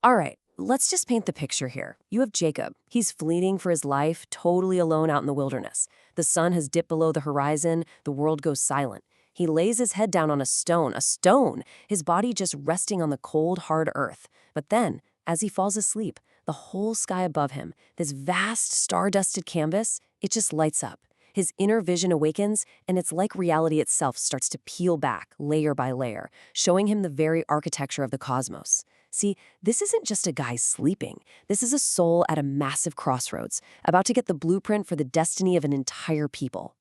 All right, let's just paint the picture here. You have Jacob. He's fleeing for his life, totally alone out in the wilderness. The sun has dipped below the horizon, the world goes silent. He lays his head down on a stone, his body just resting on the cold, hard earth. But then, as he falls asleep, the whole sky above him, this vast star-dusted canvas, it just lights up. His inner vision awakens, and it's like reality itself starts to peel back, layer by layer, showing him the very architecture of the cosmos. See, this isn't just a guy sleeping. This is a soul at a massive crossroads, about to get the blueprint for the destiny of an entire people.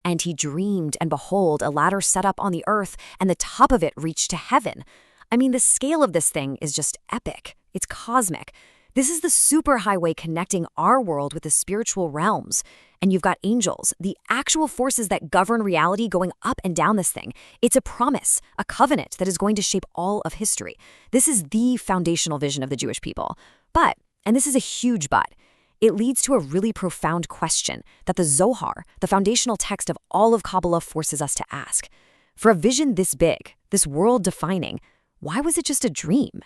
And he dreamed, and behold, a ladder set up on the earth, and the top of it reached to heaven. I mean, the scale of this thing is just epic. It's cosmic. This is the superhighway connecting our world with the spiritual realms. And you've got angels, the actual forces that govern reality going up and down this thing. It's a promise, a covenant that is going to shape all of history. This is the foundational vision of the Jewish people. But, and this is a huge but, it leads to a really profound question that the Zohar, the foundational text of all of Kabbalah, forces us to ask. For a vision this big, this world-defining, why was it just a dream?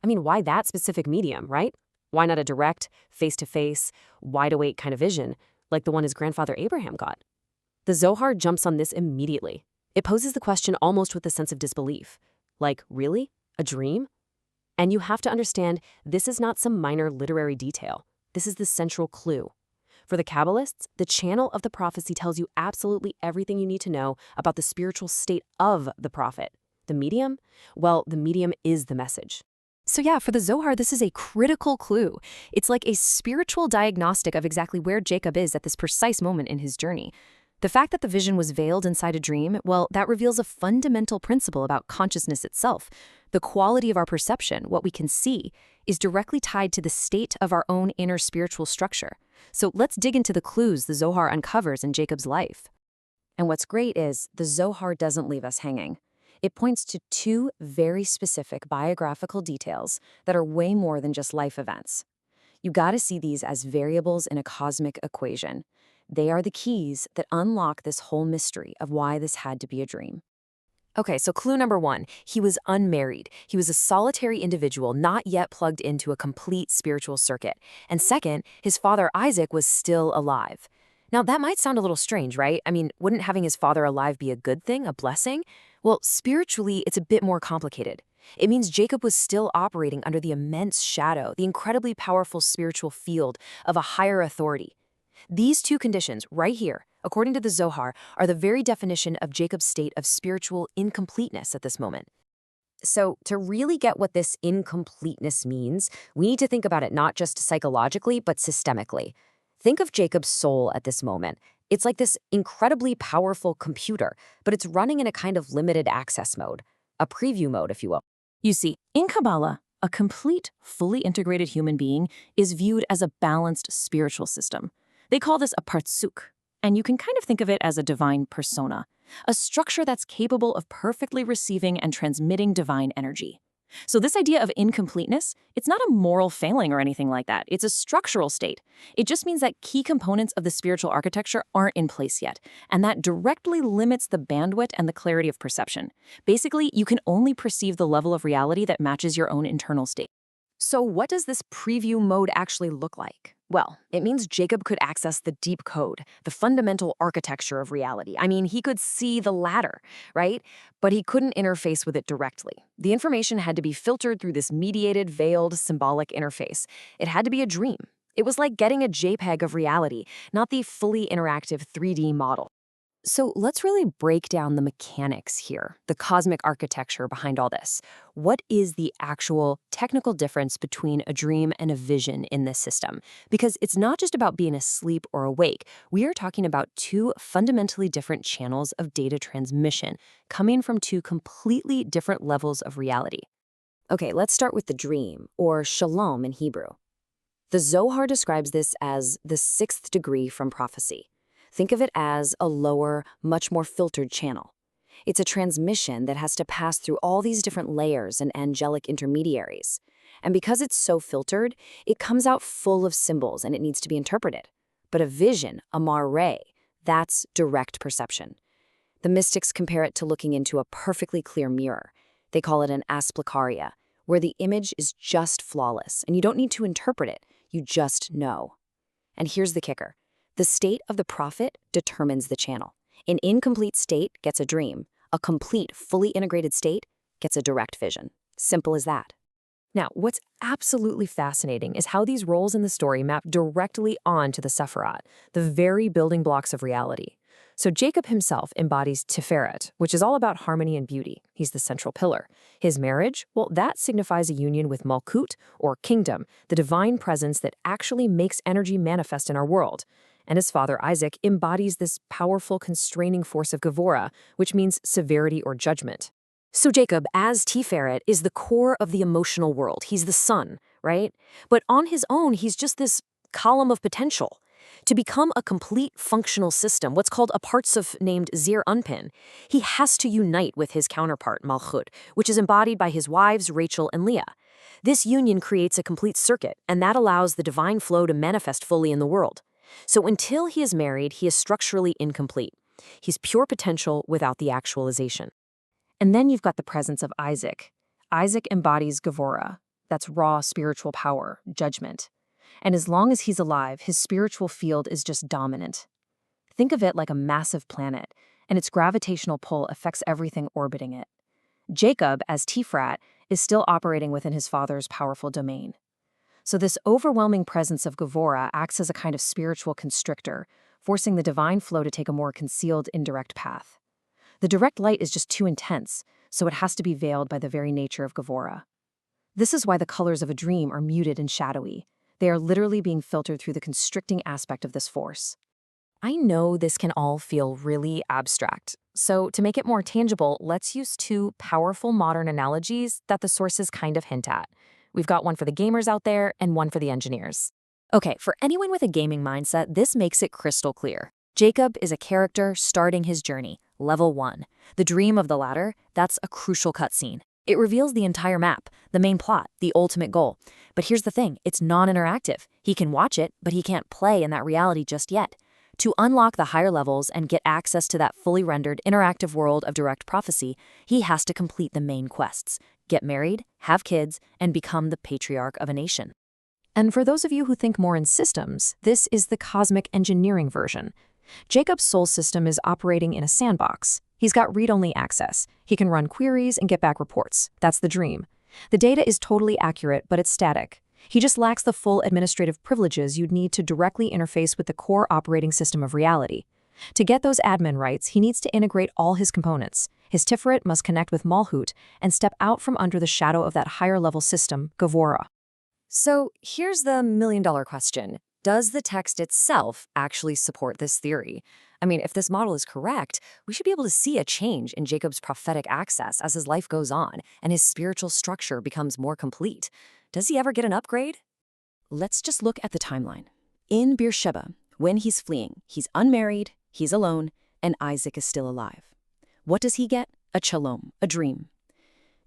I mean, why that specific medium, right? Why not a direct, face-to-face, wide-awake kind of vision, like the one his grandfather Abraham got? The Zohar jumps on this immediately. It poses the question almost with a sense of disbelief. Like, really? A dream? And you have to understand, this is not some minor literary detail. This is the central clue. For the Kabbalists, the channel of the prophecy tells you absolutely everything you need to know about the spiritual state of the prophet. The medium? Well, the medium is the message. So yeah, for the Zohar, this is a critical clue. It's like a spiritual diagnostic of exactly where Jacob is at this precise moment in his journey. The fact that the vision was veiled inside a dream, well, that reveals a fundamental principle about consciousness itself. The quality of our perception, what we can see, is directly tied to the state of our own inner spiritual structure. So let's dig into the clues the Zohar uncovers in Jacob's life. And what's great is the Zohar doesn't leave us hanging. It points to two very specific biographical details that are way more than just life events. You gotta see these as variables in a cosmic equation. They are the keys that unlock this whole mystery of why this had to be a dream. Okay, so clue number one, he was unmarried. He was a solitary individual not yet plugged into a complete spiritual circuit. And second, his father Isaac was still alive. Now, that might sound a little strange, right? I mean, wouldn't having his father alive be a good thing, a blessing? Well, spiritually, it's a bit more complicated. It means Jacob was still operating under the immense shadow, the incredibly powerful spiritual field of a higher authority. These two conditions, right here, according to the Zohar, are the very definition of Jacob's state of spiritual incompleteness at this moment. So, to really get what this incompleteness means, we need to think about it not just psychologically, but systemically. Think of Jacob's soul at this moment. It's like this incredibly powerful computer, but it's running in a kind of limited access mode, a preview mode, if you will. You see, in Kabbalah, a complete, fully integrated human being is viewed as a balanced spiritual system. They call this a partsuk, and you can kind of think of it as a divine persona, a structure that's capable of perfectly receiving and transmitting divine energy. So this idea of incompleteness, it's not a moral failing or anything like that. It's a structural state. It just means that key components of the spiritual architecture aren't in place yet, and that directly limits the bandwidth and the clarity of perception. Basically, you can only perceive the level of reality that matches your own internal state. So what does this preview mode actually look like? Well, it means Jacob could access the deep code, the fundamental architecture of reality. I mean, he could see the ladder, right? But he couldn't interface with it directly. The information had to be filtered through this mediated, veiled, symbolic interface. It had to be a dream. It was like getting a JPEG of reality, not the fully interactive 3D model. So let's really break down the mechanics here, the cosmic architecture behind all this. What is the actual technical difference between a dream and a vision in this system? Because it's not just about being asleep or awake. We are talking about two fundamentally different channels of data transmission coming from two completely different levels of reality. Okay, let's start with the dream, or shalom in Hebrew. The Zohar describes this as the sixth degree from prophecy. Think of it as a lower, much more filtered channel. It's a transmission that has to pass through all these different layers and angelic intermediaries. And because it's so filtered, it comes out full of symbols and it needs to be interpreted. But a vision, a mareh, that's direct perception. The mystics compare it to looking into a perfectly clear mirror. They call it an asplicaria, where the image is just flawless and you don't need to interpret it, you just know. And here's the kicker. The state of the prophet determines the channel. An incomplete state gets a dream. A complete, fully integrated state gets a direct vision. Simple as that. Now, what's absolutely fascinating is how these roles in the story map directly onto the Sephiroth, the very building blocks of reality. So Jacob himself embodies Tiferet, which is all about harmony and beauty. He's the central pillar. His marriage, well, that signifies a union with Malchut, or kingdom, the divine presence that actually makes energy manifest in our world. And his father, Isaac, embodies this powerful constraining force of Gevurah, which means severity or judgment. So Jacob, as Tiferet, is the core of the emotional world. He's the sun, right? But on his own, he's just this column of potential. To become a complete functional system, what's called a partsuf named Zir Unpin, he has to unite with his counterpart, Malchut, which is embodied by his wives, Rachel and Leah. This union creates a complete circuit, and that allows the divine flow to manifest fully in the world. So until he is married, he is structurally incomplete. He's pure potential without the actualization. And then you've got the presence of Isaac. Isaac embodies Gevurah. That's raw spiritual power, judgment. And as long as he's alive, his spiritual field is just dominant. Think of it like a massive planet, and its gravitational pull affects everything orbiting it. Jacob, as Tiferet, is still operating within his father's powerful domain. So this overwhelming presence of Gevurah acts as a kind of spiritual constrictor, forcing the divine flow to take a more concealed, indirect path. The direct light is just too intense, so it has to be veiled by the very nature of Gevurah. This is why the colors of a dream are muted and shadowy. They are literally being filtered through the constricting aspect of this force. I know this can all feel really abstract, so to make it more tangible, let's use two powerful modern analogies that the sources kind of hint at. We've got one for the gamers out there and one for the engineers. Okay, for anyone with a gaming mindset, this makes it crystal clear. Jacob is a character starting his journey, level 1. The dream of the ladder, that's a crucial cutscene. It reveals the entire map, the main plot, the ultimate goal. But here's the thing, it's non-interactive. He can watch it, but he can't play in that reality just yet. To unlock the higher levels and get access to that fully rendered, interactive world of direct prophecy, he has to complete the main quests, get married, have kids, and become the patriarch of a nation. And for those of you who think more in systems, this is the cosmic engineering version. Jacob's soul system is operating in a sandbox. He's got read-only access. He can run queries and get back reports. That's the dream. The data is totally accurate, but it's static. He just lacks the full administrative privileges you'd need to directly interface with the core operating system of reality. To get those admin rights, he needs to integrate all his components. His Tiferet must connect with Malchut and step out from under the shadow of that higher-level system, Gevurah. So here's the million-dollar question. Does the text itself actually support this theory? I mean, if this model is correct, we should be able to see a change in Jacob's prophetic access as his life goes on and his spiritual structure becomes more complete. Does he ever get an upgrade? Let's just look at the timeline. In Beersheba, when he's fleeing, he's unmarried, he's alone, and Isaac is still alive. What does he get? A chalom, a dream.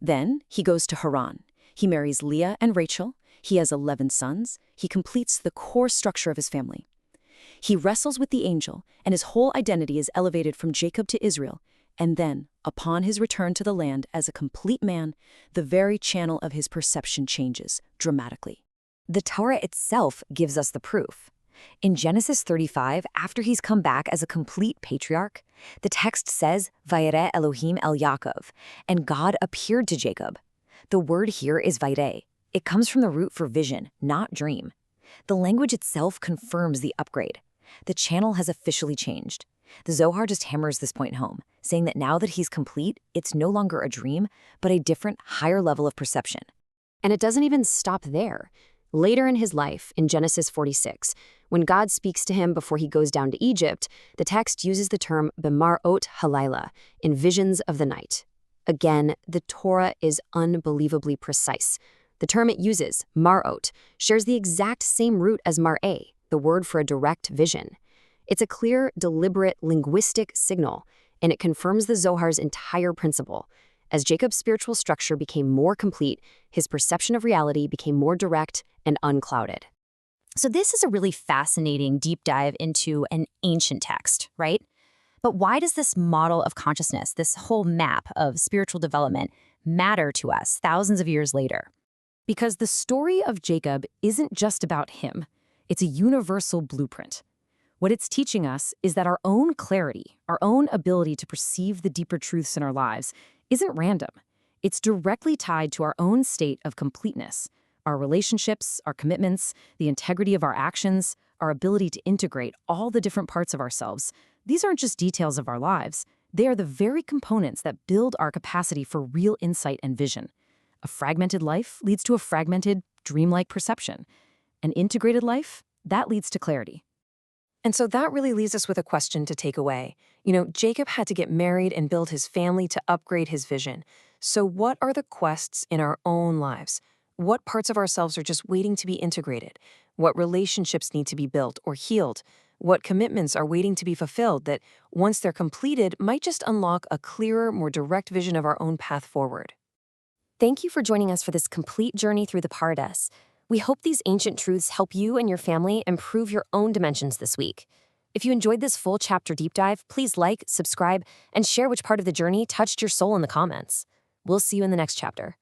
Then he goes to Haran. He marries Leah and Rachel. He has 11 sons. He completes the core structure of his family. He wrestles with the angel, and his whole identity is elevated from Jacob to Israel. And then, upon his return to the land as a complete man, the very channel of his perception changes dramatically. The Torah itself gives us the proof. In Genesis 35, after he's come back as a complete patriarch, the text says, Vayireh Elohim el Yaakov, and God appeared to Jacob. The word here is Vayireh. It comes from the root for vision, not dream. The language itself confirms the upgrade. The channel has officially changed. The Zohar just hammers this point home, saying that now that he's complete, it's no longer a dream, but a different, higher level of perception. And it doesn't even stop there. Later in his life, in Genesis 46, when God speaks to him before he goes down to Egypt, the text uses the term B'mar'ot halayla, in visions of the night. Again, the Torah is unbelievably precise. The term it uses, mar'ot, shares the exact same root as mar'eh, the word for a direct vision. It's a clear, deliberate, linguistic signal, and it confirms the Zohar's entire principle. As Jacob's spiritual structure became more complete, his perception of reality became more direct and unclouded. So this is a really fascinating deep dive into an ancient text, right? But why does this model of consciousness, this whole map of spiritual development, matter to us thousands of years later. Because the story of Jacob isn't just about him, it's a universal blueprint. What it's teaching us is that our own clarity, our own ability to perceive the deeper truths in our lives, isn't random. It's directly tied to our own state of completeness, our relationships, our commitments, the integrity of our actions, our ability to integrate all the different parts of ourselves. These aren't just details of our lives. They are the very components that build our capacity for real insight and vision. A fragmented life leads to a fragmented, dreamlike perception. An integrated life, that leads to clarity. And so that really leaves us with a question to take away. Jacob had to get married and build his family to upgrade his vision. So what are the quests in our own lives? What parts of ourselves are just waiting to be integrated? What relationships need to be built or healed? What commitments are waiting to be fulfilled that, once they're completed, might just unlock a clearer, more direct vision of our own path forward? Thank you for joining us for this complete journey through the Pardes. We hope these ancient truths help you and your family improve your own dimensions this week. If you enjoyed this full chapter deep dive, please like, subscribe, and share which part of the journey touched your soul in the comments. We'll see you in the next chapter.